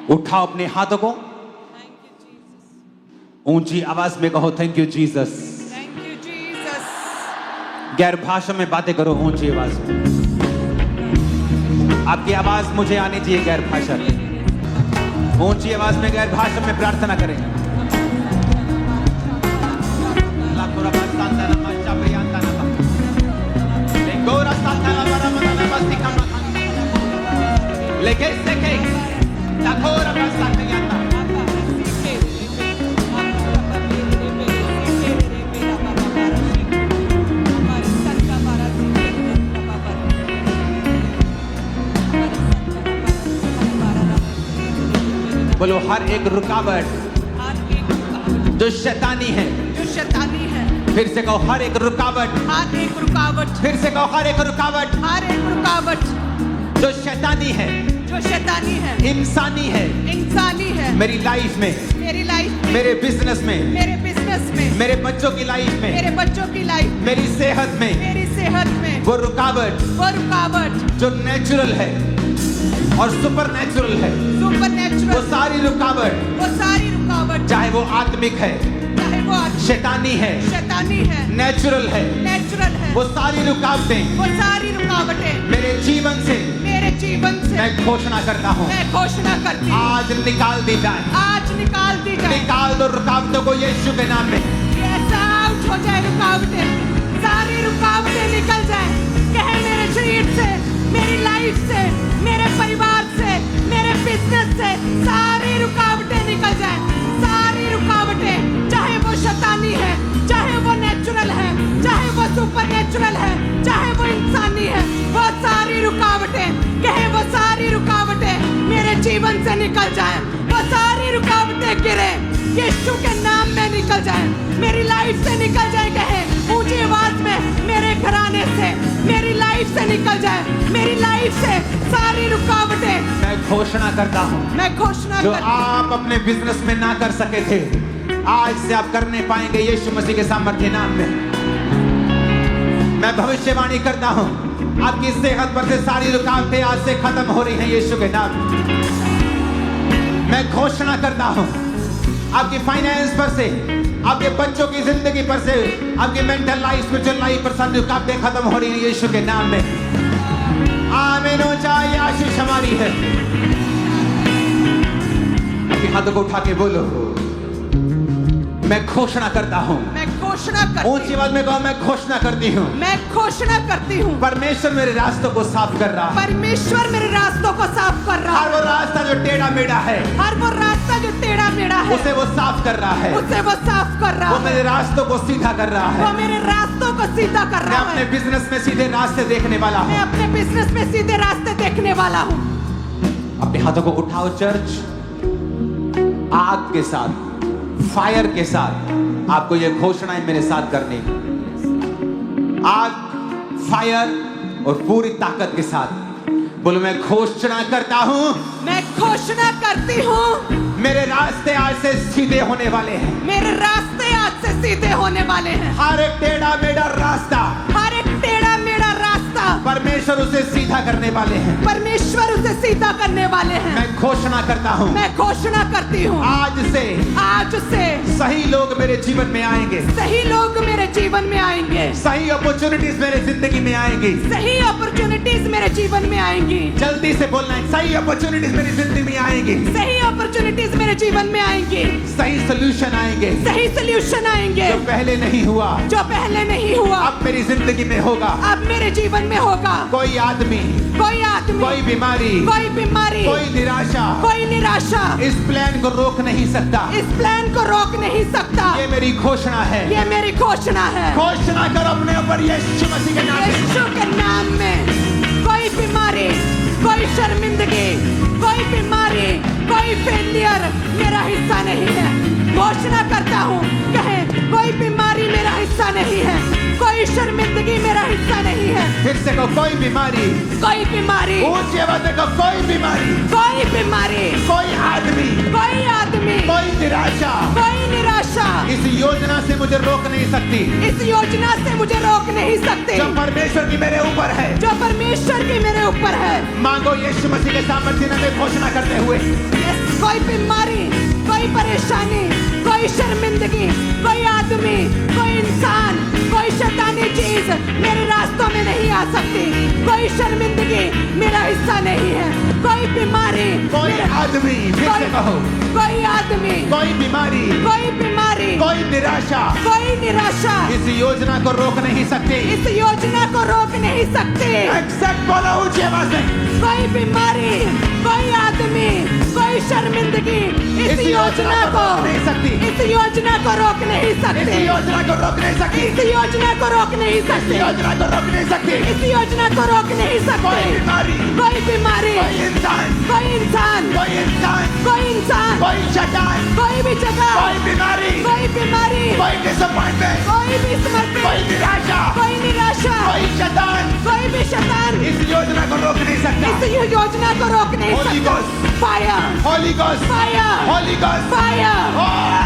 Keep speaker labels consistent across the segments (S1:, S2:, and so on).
S1: उठाओ अपने हाथों को, ऊंची आवाज में कहो थैंक यू जीसस। गैर भाषा में बातें करो ऊंची आवाज में। आपकी आवाज मुझे आनी चाहिए गैर भाषा में। ऊंची आवाज में गैर भाषा में प्रार्थना करें। बोलो हर एक रुकावट जो शैतानी है, फिर से कहो हर एक रुकावट, फिर से कहो हर एक रुकावट जो शैतानी है, इंसानी है मेरी लाइफ में, मेरे बिजनेस में, मेरे बच्चों की लाइफ में, मेरी सेहत में, वो रुकावट जो नेचुरल है और सुपर नेचुरल है, वो सारी रुकावट चाहे वो आत्मिक है, शैतानी है, नेचुरल है, वो सारी रुकावटें मेरे जीवन से मैं घोषणा करता हूँ, आज निकाल दी जाए। निकाल दो रुकावटों को यीशु के नाम में।
S2: हो जाए सारी रुकावटें निकल जाए। कहे मेरे शरीर से, मेरी लाइफ से, मेरे परिवार से, मेरे बिजनेस से सारी रुकावटें निकल जाए। सारी रुकावटें, चाहे वो शैतानी है, चाहे वो नेचुरल है, चाहे वो सुपर नेचुरल है, चाहे वो इंसानी है, वो सारी रुकावटें, कहे वो सारी रुकावटें मेरे जीवन से निकल जाए। वो सारी रुकावटें गिरे यीशु के नाम में निकल जाए, मेरी लाइफ से निकल जाए। कहे ऊंची आवाज में मेरे घराने से, मेरी लाइफ से निकल जाए। मेरी लाइफ से सारी रुकावटें
S1: मैं घोषणा करता हूँ, जो आप अपने बिजनेस में ना कर सके थे, आज से आप करने पाएंगे यीशु मसीह के सामर्थ्य नाम में। मैं भविष्यवाणी करता हूँ, आपकी सेहत पर से सारी रुकावटें आज से खत्म हो रही हैं यीशु के नाम में। मैं घोषणा करता हूँ, आपकी फाइनेंस पर से, आपके बच्चों की जिंदगी पर से, आपकी मेंटल लाइफ, स्पिरिचुअल लाइफ पर सारी रुकावटें खत्म हो रही हैं यीशु के नाम में। आमीन। चाहे आशीष हमारी है। अपने हाथों को उठा के बोलो, मैं घोषणा करता हूँ। ऊंची आवाज में कहो, मैं घोषणा करती हूँ। परमेश्वर मेरे रास्तों को साफ कर रहा है। हर वो रास्ता जो टेढ़ा मेढ़ा है, उसे वो साफ कर रहा है। वो मेरे रास्तों को सीधा कर रहा है। मैं अपने बिजनेस में सीधे रास्ते देखने वाला हूँ। अपने हाथों को उठाओ चर्च, आग के साथ, फायर के साथ आपको ये घोषणाएं मेरे साथ करनी। आग, फायर और पूरी ताकत के साथ बोलो, मैं घोषणा करता हूँ। मेरे रास्ते आज से सीधे होने वाले हैं। हर एक टेढ़ा मेढ़ा रास्ता परमेश्वर उसे सीधा करने वाले हैं। मैं घोषणा करता हूँ, आज से सही लोग मेरे जीवन में आएंगे। सही अपॉर्चुनिटीज मेरे जिंदगी में आएंगी। जल्दी से बोलना है, सही अपॉर्चुनिटीज मेरी जिंदगी में आएंगी। सही सोल्यूशन आएंगे। जो पहले नहीं हुआ अब मेरी जिंदगी में होगा। कोई आदमी, कोई बीमारी, कोई निराशा इस प्लान को रोक नहीं सकता। ये मेरी घोषणा है। घोषणा करो अपने ऊपर यीशु मसीह के नाम में।
S2: कोई बीमारी, कोई शर्मिंदगी, कोई बीमारी, कोई फेलियर मेरा हिस्सा नहीं है। घोषणा करता हूँ, कहे कोई बीमारी मेरा हिस्सा नहीं है, कोई शर्मिंदगी मेरा हिस्सा नहीं है।
S1: फिर से कहो, कोई बीमारी, ऊंची आवाज में कहो, कोई बीमारी, कोई आदमी, कोई निराशा इस योजना से मुझे रोक नहीं सकती। जो परमेश्वर की मेरे ऊपर है। मांगो यीशु मसीह के सामर्थ्य में घोषणा करते हुए।
S2: में नहीं आ सकती। कोई शर्मिंदगी मेरा हिस्सा नहीं है। कोई बीमारी,
S1: कोई आदमी, फिर से कहो,
S2: कोई आदमी,
S1: कोई बीमारी,
S2: कोई बीमारी,
S1: कोई निराशा
S2: कोई निराशा
S1: इस योजना को रोक नहीं सकती।
S2: इस योजना को रोक नहीं सकती।
S1: एक्सेप्ट बोलो ऊंची आवाज में।
S2: कोई बीमारी, कोई आदमी, कोई शर्मिंदगी इस योजना को
S1: नहीं सकती।
S2: इस योजना को रोक नहीं
S1: इस
S2: सकती।
S1: योजना को रोक नहीं सकती।
S2: इस योजना को रोक नहीं
S1: इस
S2: सकती।
S1: योजना को रोक नहीं सकती।
S2: इस योजना को रोक नहीं
S1: कोई
S2: सकती।
S1: बीमारी,
S2: कोई बीमारी,
S1: कोई इंसान,
S2: कोई इंसान,
S1: कोई इंसान,
S2: कोई इंसान,
S1: कोई शैतान,
S2: कोई भी जगह,
S1: कोई बीमारी,
S2: कोई बीमारी,
S1: कोई डिसअपॉइंटमेंट,
S2: कोई भी
S1: कोई
S2: समर्पण,
S1: निराशा,
S2: कोई निराशा,
S1: कोई शैतान
S2: कोई भी शैतान
S1: इस योजना को रोक नहीं सकता।
S2: इस योजना को रोक नहीं
S1: Holy
S2: सकता।
S1: Ghost.
S2: Fire,
S1: Holy Ghost,
S2: fire,
S1: Holy Ghost,
S2: fire,
S1: Holy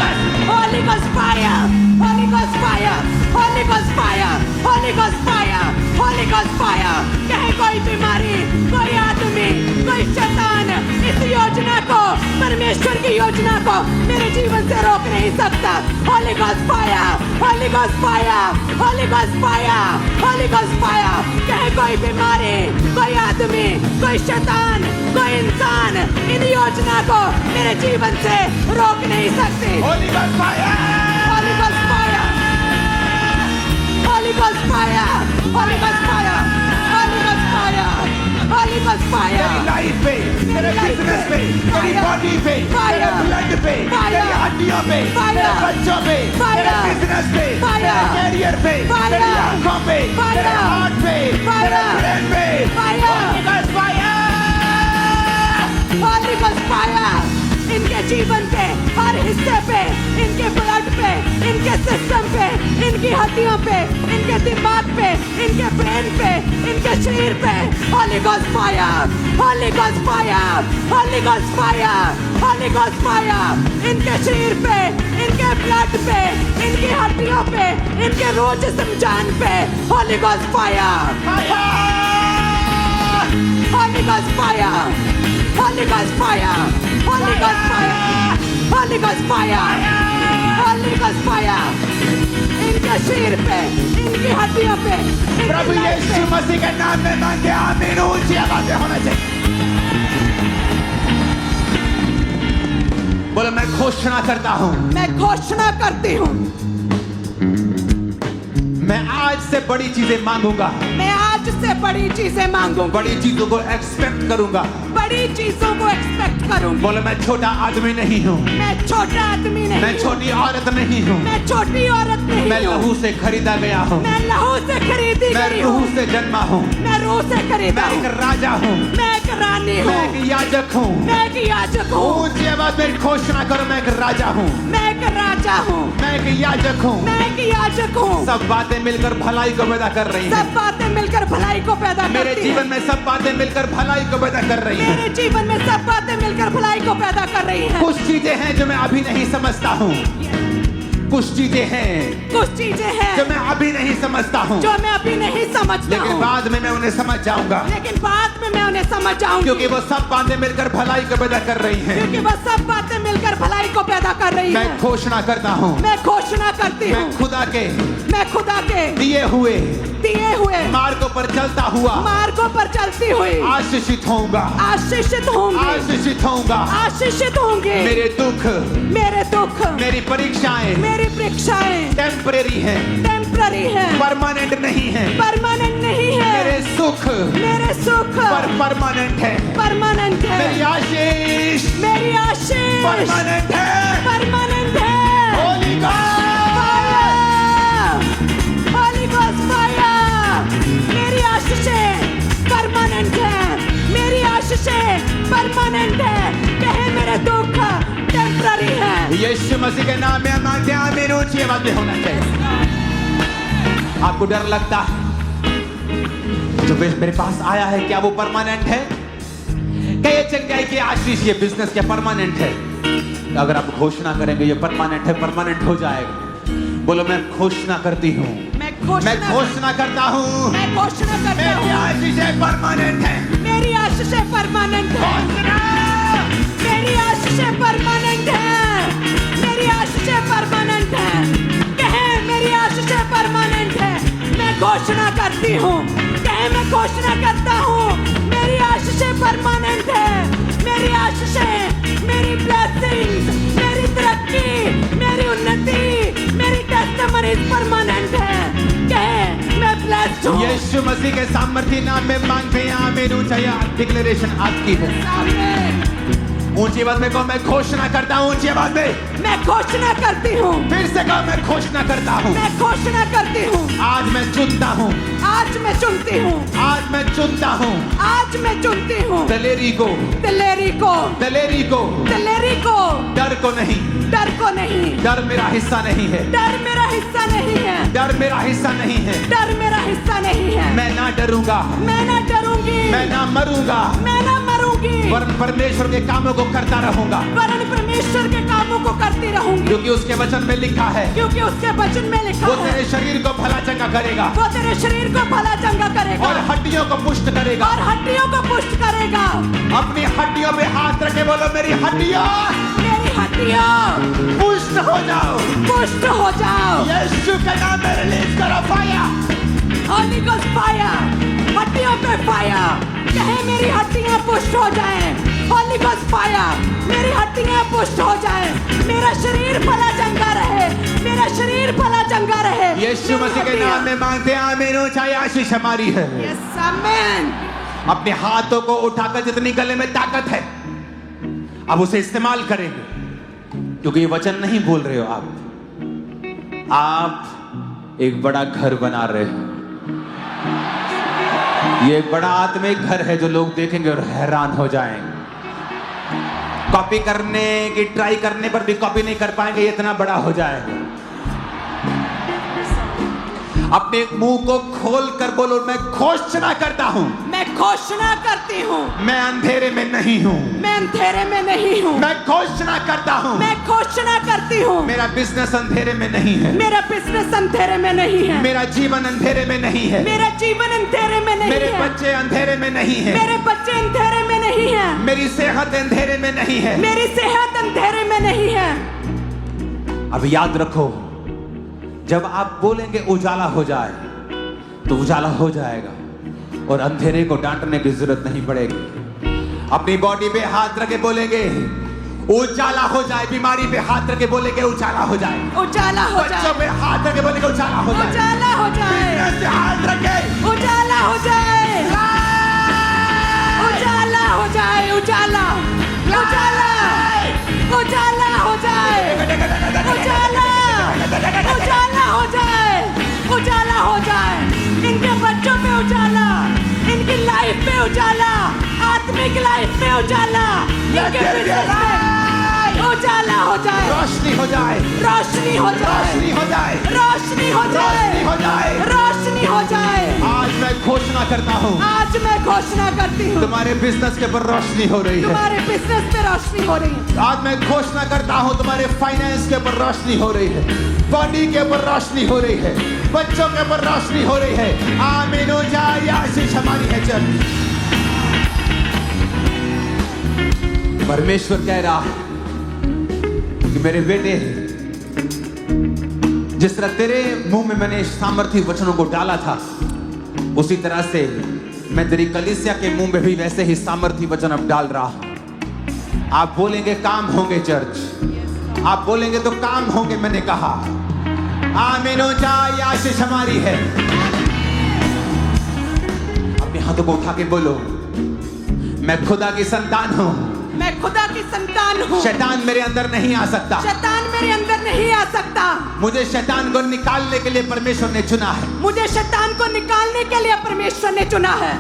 S1: Ghost.
S2: Holy Ghost fire, Holy Ghost fire, Holy Ghost fire, Holy Ghost fire, Holy Ghost fire। कहे कोई बीमारी, कोई आदमी, कोई शैतान इस योजना को, परमेश्वर की योजना को मेरे जीवन से रोक नहीं सकता। Holy Ghost fire, Holy Ghost fire, Holy Ghost fire, Holy Ghost fire। कहे कोई बीमारी, कोई आदमी, कोई शैतान, कोई इंसान इन योजना को मेरे जीवन से रोक नहीं सकती।
S1: Holy Ghost fire.
S2: Holy Ghost fire, Holy Ghost fire, Holy Ghost fire, Holy Ghost fire, Holy Ghost fire।
S1: तेरी लाइफ पे, तेरे
S2: life
S1: बिजनेस पे,
S2: पे,
S1: तेरी
S2: fire,
S1: बॉडी पे,
S2: fire,
S1: तेरे ब्लड पे,
S2: fire,
S1: तेरी हड्डियों पे,
S2: fire,
S1: तेरे बच्चों पे,
S2: fire,
S1: तेरे बिजनेस पे,
S2: fire,
S1: तेरे कैरियर पे,
S2: fire,
S1: तेरी आंखों पे,
S2: fire,
S1: तेरे हार्ट पे,
S2: fire,
S1: तेरे ब्रेन पे,
S2: fire,
S1: Holy Ghost fire.
S2: Holy Ghost fire इनके जीवन पे, हर हिस्से पे, इनके ब्लड पे, इनके सिस्टम पे, इनकी हड्डियों पे, इनके दिमाग पे, इनके ब्रेन पे, इनके शरीर पे। Holy Ghost fire, Holy Ghost fire, Holy Ghost fire, Holy Ghost fire। इनके शरीर पे, इनके ब्लड पे, इनकी हड्डियों पे, इनके रूह जिस्म जान पे। Holy Ghost fire, Holy Ghost fire, Holy Ghost fire, Holy Ghost fire, Holy Ghost fire, Holy Ghost fire। इनके शरीर पे, इनकी हड्डियों पे, इनकी
S1: प्रभु
S2: लाइफ
S1: यीशु
S2: पे।
S1: मसीह के नाम में मांगे आमीन। ऊंची आवाज में होना चाहिए। बोलो मैं घोषणा करता हूँ,
S2: मैं घोषणा करती हूँ,
S1: मैं आज से बड़ी चीजें मांगूंगा,
S2: मैं आज से बड़ी चीजें मांगूंगा,
S1: बड़ी चीजों को एक्सपेक्ट करूंगा।
S2: बड़ी चीजों को एक्सपेक्ट करूंगी।
S1: बोलो मैं छोटा आदमी नहीं हूँ,
S2: मैं छोटा आदमी नहीं
S1: मैं
S2: हूँ,
S1: छोटी औरत नहीं हूँ,
S2: मैं छोटी औरत
S1: मैं
S2: नहीं हूँ,
S1: लहू से खरीदा गया हूँ,
S2: मैं लहू से खरीदी
S1: मैं
S2: गई
S1: रूह
S2: हूँ,
S1: से जन्मा हूँ,
S2: मैं रूह से खरीदा
S1: मैं
S2: हूँ,
S1: एक राजा हूँ,
S2: मैं एक रानी हूँ,
S1: मैं एक याजक हूँ।
S2: मैं एक याजक हूँ,
S1: ऊंची आवाज में घोषणा करो मैं एक राजा हूँ,
S2: मैं एक राजा हूँ,
S1: मैं एक याजक हूँ।
S2: मैं एक याजक हूँ।
S1: सब बातें मिलकर भलाई को पैदा कर रही हैं।
S2: सब बातें मिलकर भलाई को पैदा
S1: मेरे
S2: करती
S1: जीवन
S2: हैं।
S1: में सब बातें मिलकर भलाई को पैदा कर रही हैं।
S2: मेरे जीवन में सब बातें मिलकर भलाई को पैदा कर रही हैं।
S1: कुछ चीजें हैं जो मैं अभी नहीं समझता हूँ, कुछ चीजें हैं
S2: कुछ चीजें हैं
S1: जो मैं अभी नहीं समझता हूँ,
S2: जो मैं अभी नहीं समझता
S1: लेकिन
S2: हूँ,
S1: बाद में मैं उन्हें समझ जाऊंगा,
S2: लेकिन बाद में मैं उन्हें समझ जाऊंगी,
S1: क्योंकि वो सब बातें मिलकर भलाई को पैदा कर रही हैं।
S2: क्योंकि वह सब बातें मिलकर भलाई को पैदा कर रही
S1: मैं
S2: हैं।
S1: घोषणा करता हूँ,
S2: मैं घोषणा करती हूँ,
S1: मैं खुदा के
S2: मैं खुदा के
S1: दिए हुए
S2: दिए हुए
S1: मार्गों पर चलता हुआ
S2: मार्गों पर चलती हुई
S1: आशीषित होऊंगा,
S2: आशीषित होंगी,
S1: आशीषित होऊंगा।
S2: आशीषित होंगी।
S1: मेरे दुख,
S2: मेरे दुख,
S1: मेरी परीक्षाएं
S2: मेरी परीक्षाएं
S1: टेम्परेरी हैं,
S2: टेम्पररी हैं,
S1: परमानेंट नहीं है।
S2: परमानेंट नहीं है।
S1: मेरे सुख
S2: मेरे सुख
S1: परमानेंट है।
S2: परमानेंट है।
S1: मेरी आशीष
S2: मेरी आशीष
S1: परमानेंट है।
S2: परमानेंट है।
S1: Holy Ghost!
S2: Holy Ghost fire! मेरी आशीषें परमानेंट है। मेरी आशीषें परमानेंट है। कहे मेरे दुख टेम्पररी है।
S1: यीशु मसीह के नाम में मांगते हैं आमीन। ऊंची आवाज में होना चाहिए। आपको डर लगता है जो मेरे पास आया है क्या वो परमानेंट है? क्या ये जगह की आशीष ये बिजनेस क्या परमानेंट है? अगर आप घोषणा करेंगे ये परमानेंट है, परमानेंट हो जाएगा। बोलो मैं घोषणा करती हूँ, मैं घोषणा करता हूँ,
S2: मैं घोषणा करता हूँ।
S1: मेरी आशीष परमानेंट है।
S2: मेरी आशीषें परमानेंट है। मेरी आशीषें परमानेंट है। मेरी आशीषें परमानेंट है। कहे मेरी आशीषें परमानेंट है। करती हूँ, कहे मैं घोषणा करता हूँ, मेरी आशीषें परमानेंट है, मेरी आशीषें, मेरी ब्लेसिंग्स, मेरी तरक्की, मेरी उन्नति, मेरी टेस्टिमनीज परमानेंट है। कहे मैं ब्लेस्ड हूँ।
S1: यीशु मसीह के सामर्थी नाम में मांगते हैं आमीन। ऊंचा डिक्लेरेशन आपकी है।
S2: आमीन।
S1: ऊंची आवाज में कहो मैं घोषणा करता हूँ। ऊंची आवाज में
S2: मैं घोषणा करती हूँ।
S1: फिर से कहो मैं घोषणा करता हूँ।
S2: मैं घोषणा करती हूँ।
S1: आज मैं चुनता हूँ।
S2: आज मैं चुनती हूँ।
S1: आज मैं चुनता हूँ।
S2: आज मैं चुनती हूँ।
S1: दलेरी को,
S2: दिलेरी को,
S1: दलेरी को,
S2: दिलेरी को,
S1: डर को नहीं,
S2: डर को नहीं,
S1: डर मेरा हिस्सा नहीं है,
S2: डर मेरा हिस्सा नहीं है,
S1: डर मेरा हिस्सा नहीं है,
S2: डर मेरा हिस्सा नहीं है।
S1: मैं ना डरूंगा,
S2: मैं ना डरूंगी,
S1: मैं ना मरूंगा,
S2: मैं ना मरूंगी,
S1: वरन परमेश्वर के कामों को करता रहूंगा,
S2: वरन परमेश्वर के कामों को करती रहूंगी,
S1: क्योंकि उसके वचन में लिखा है,
S2: क्योंकि उसके वचन में लिखा
S1: वो
S2: है,
S1: तेरे शरीर को भला चंगा करेगा,
S2: वो तेरे शरीर को भला चंगा करेगा
S1: और हड्डियों को पुष्ट करेगा,
S2: और हड्डियों को पुष्ट करेगा।
S1: अपनी हड्डियों पे हाथ रखे बोलो मेरी हड्डियां
S2: मेरी हड्डियां
S1: पुष्ट हो जाओ,
S2: पुष्ट हो जाओ।
S1: यीशु का नाम में रिलीज करो फायर,
S2: होली गोस्ट फायर, हड्डियों पे फायर। कहे मेरी हड्डियां पुष्ट हो जाएं। होली गोस्ट फायर, मेरी हड्डियां पुष्ट हो जाएं, मेरा शरीर भला चंगा रहे, मेरा शरीर भला चंगा रहे।
S1: यीशु मसीह के नाम में मांगते हैं आमीन। ऊंचाई आशीष हमारी है।
S2: यस आमीन। अपने
S1: हाथों को उठाकर जितनी गले में ताकत है अब उसे इस्तेमाल करेंगे, क्योंकि ये वचन नहीं बोल रहे हो आप एक बड़ा घर बना रहे हो। ये एक बड़ा आत्मिक घर है जो लोग देखेंगे और हैरान हो जाएंगे। कॉपी करने की ट्राई करने पर भी कॉपी नहीं कर पाएंगे, इतना बड़ा हो जाएगा। अपने मुंह को खोल कर बोलो मैं घोषणा करता हूं,
S2: मैं घोषणा करती हूँ,
S1: मैं अंधेरे में नहीं हूं,
S2: मैं अंधेरे में नहीं हूँ,
S1: मैं घोषणा करता हूं,
S2: मैं घोषणा करती हूँ,
S1: मेरा बिजनेस अंधेरे में नहीं है,
S2: मेरा बिजनेस अंधेरे में नहीं है,
S1: मेरा जीवन अंधेरे में नहीं है,
S2: मेरा जीवन अंधेरे में नहीं
S1: मेरे
S2: है,
S1: बच्चे अंधेरे में नहीं है,
S2: मेरे बच्चे अंधेरे में नहीं है,
S1: मेरी सेहत अंधेरे में नहीं है।
S2: मेरी सेहत अंधेरे में नहीं है।
S1: अब याद रखो, जब आप बोलेंगे उजाला हो जाए तो उजाला हो जाएगा और अंधेरे को डांटने की जरूरत नहीं पड़ेगी। अपनी बॉडी पे हाथ रखे बोलेंगे उजाला हो जाए, बीमारी पे हाथ रखे बोलेंगे उजाला हो जाए,
S2: उजाला हो
S1: बच्चों
S2: जाए,
S1: पे हाथ रखे बोलेंगे उजाला हो जाए,
S2: उजाला हो जाए,
S1: बिजनेस पे हाथ रखे
S2: उजाला हो जाए, उजाला हो जाए, उजाला, उजाला, उजाला हो जाए, उजाला, उजाला हो जाए, उजाला हो जाए। इनके बच्चों पे उजाला, इनकी लाइफ में उजाला, आत्मिक लाइफ में उजाला, इनके बिजनेस में उजाला हो जाए,
S1: रोशनी हो जाए,
S2: रोशनी हो जाए,
S1: रोशनी हो जाए,
S2: रोशनी हो जाए,
S1: रोशनी हो जाए,
S2: रोशनी हो जाए।
S1: आज मैं घोषणा करता हूँ
S2: आज मैं घोषणा करती हूँ
S1: तुम्हारे बिजनेस के ऊपर रोशनी हो रही है।
S2: तुम्हारे बिजनेस पे रोशनी हो रही है।
S1: आज मैं घोषणा करता हूँ तुम्हारे फाइनेंस के ऊपर रोशनी हो रही है, बॉडी के ऊपर रोशनी हो रही है, बच्चों के ऊपर रोशनी हो रही है। आमीन हो जाए, आशीष हमारी है। चल परमेश्वर कह रहा है कि मेरे बेटे, जिस तरह तेरे मुंह में मैंने सामर्थी वचनों को डाला था, उसी तरह से मैं तेरी कलीसिया के मुंह में भी वैसे ही सामर्थी वचन अब डाल रहा हूं। आप बोलेंगे काम होंगे चर्च, आप बोलेंगे तो काम होंगे। मैंने कहा आमीन हो जाए, आशीष हमारी है। अपने हाथों को उठा के बोलो मैं खुदा की संतान हूं,
S2: मैं खुदा की संतान हूँ।
S1: शैतान मेरे अंदर नहीं आ सकता,
S2: शैतान मेरे अंदर नहीं आ सकता।
S1: मुझे शैतान को निकालने के लिए परमेश्वर ने चुना है,
S2: मुझे शैतान को निकालने के लिए परमेश्वर ने चुना है।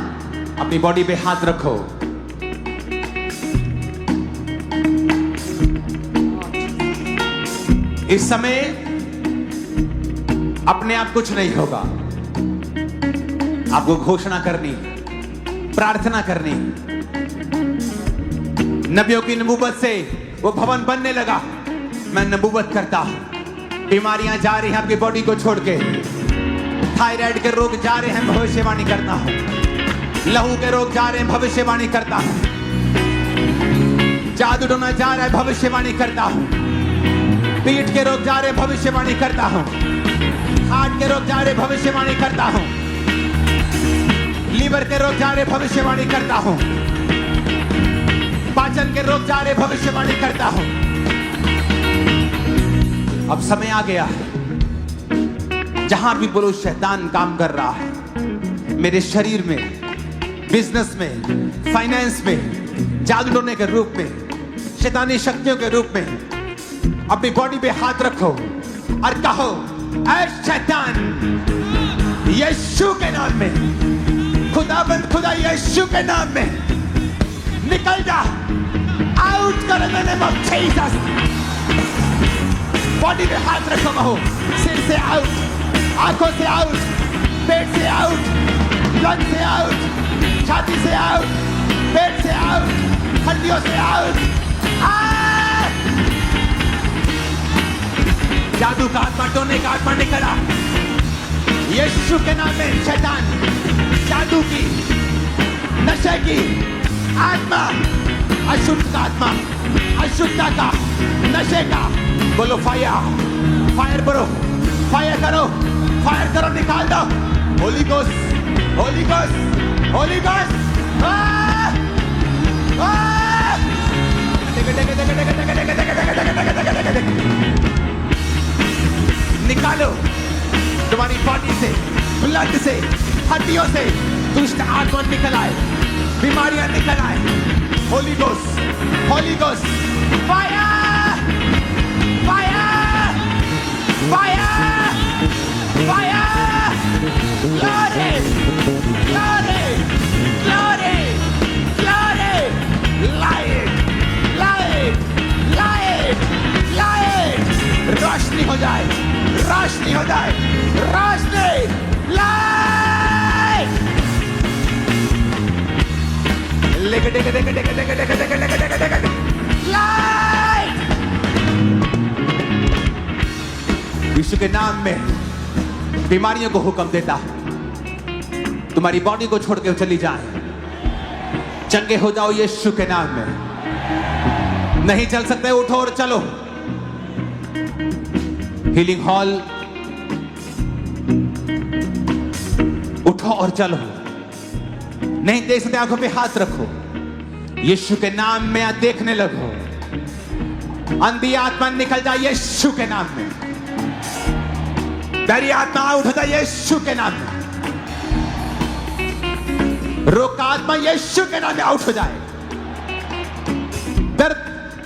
S1: अपनी बॉडी पे हाथ रखो। इस समय अपने आप कुछ नहीं होगा, आपको घोषणा करनी, प्रार्थना करनी। नबियों की नबूवत से वो भवन बनने लगा। मैं नबूवत करता हूं, बीमारियां जा रही हैं आपकी बॉडी को छोड़ के, थायराइड के रोग जा रहे हैं, भविष्यवाणी करता हूं। लहू के रोग जा रहे हैं, भविष्यवाणी करता हूं। जादू टोना जा रहा है, भविष्यवाणी करता हूं। पीठ के रोग जा रहे हैं, भविष्यवाणी करता हूं। हार्ट के रोग जा रहे हैं, भविष्यवाणी करता हूं। लीवर के रोग जा रहे भविष्यवाणी करता हूं, पाचन के रोग जा रहे भविष्यवाणी करता हूं। अब समय आ गया है जहां भी बोलो शैतान काम कर रहा है मेरे शरीर में, बिजनेस में, फाइनेंस में, जादू टोने के रूप में, शैतानी शक्तियों के रूप में, अपनी बॉडी पे हाथ रखो और कहो ऐ शैतान यीशु के नाम में, खुदाबंद खुदा यीशु के नाम में निकल जा, आउट कर in the name of Jesus. Body पे हाथ रखो, कहो सिर से आउट, आंखों से आउट, पेट से आउट, लंग से आउट, छाती से आउट, पेट से आउट, हड्डियों से आउट। जादू का आत्मा, टोने का आत्मा निकला यीशु के नाम में। शैतान, जादू की, नशे की आत्मा, अशुद्ध का आत्मा, अशुद्धता का, नशे का, बोलो फायर, फायर करो, फायर करो, फायर करो, निकाल दो। Holi ghost, holy ghost, holy ghost. निकालो तुम्हारी बॉडी से, ब्लड से, हड्डियों से दुष्ट आत्मा निकल आए, बीमारियां निकल आए। Holy ghost, holy ghost, fire, fire, fire, fire, glory, glory, glory, glory, light, light, light, light, रोशनी हो जाए, रोशनी हो जाए, रोशनी, लाइट। लेके देखे देखे देखे देखे देखे देखे देखे देखे देखे लाइट। यीशु के नाम में बीमारियों को हुक्म देता हूं, तुम्हारी बॉडी को छोड़ के चली जाए, चंगे हो जाओ यीशु के नाम में। नहीं चल सकते, उठो और चलो। हीलिंग हॉल, उठो और चलो। नहीं देख सकते, आंखों पे हाथ रखो, यीशु के नाम में देखने लगो। अंधी आत्मा निकल जाए यीशु के नाम में, डरी आत्मा आउट हो जाए यीशु के नाम में, रोग का आत्मा यीशु के नाम में आउट हो जाए। दर्द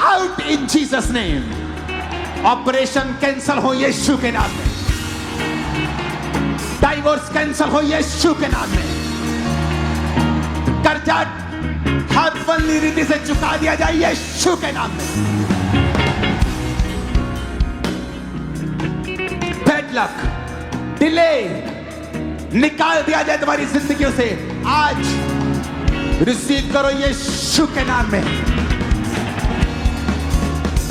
S1: out in Jesus name. Operation cancel हो यीशु के नाम में, डाइवोर्स कैंसल हो यीशु के नाम में, कर्जा हदबंदी रीति से चुका दिया जाए यीशु के नाम में। बैड लक, डिले निकाल दिया जाए तुम्हारी जिंदगियों से। आज रिसीव करो यीशु के नाम में।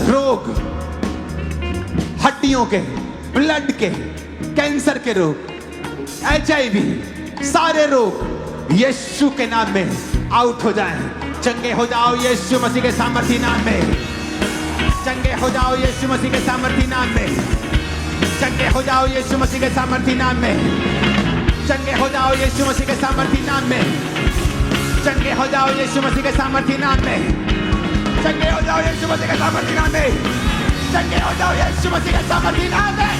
S1: रोग, हड्डियों के, ब्लड के, कैंसर के रोग, HIV, सारे रोग यीशु के नाम में आउट हो जाएं। चंगे हो जाओ यीशु मसीह के सामर्थी नाम में। चंगे हो जाओ यीशु मसीह के सामर्थी नाम में। चंगे हो जाओ यीशु मसीह के सामर्थी नाम में। चंगे हो जाओ यीशु मसीह के सामर्थी नाम में। चंगे हो जाओ यीशु मसीह के सामर्थी नाम में। चंगे हो जाओ यीशु मसीह के सामर्थी नाम में। चंगे हो जाओ यीशु मसीह के सामर्थी नाम में।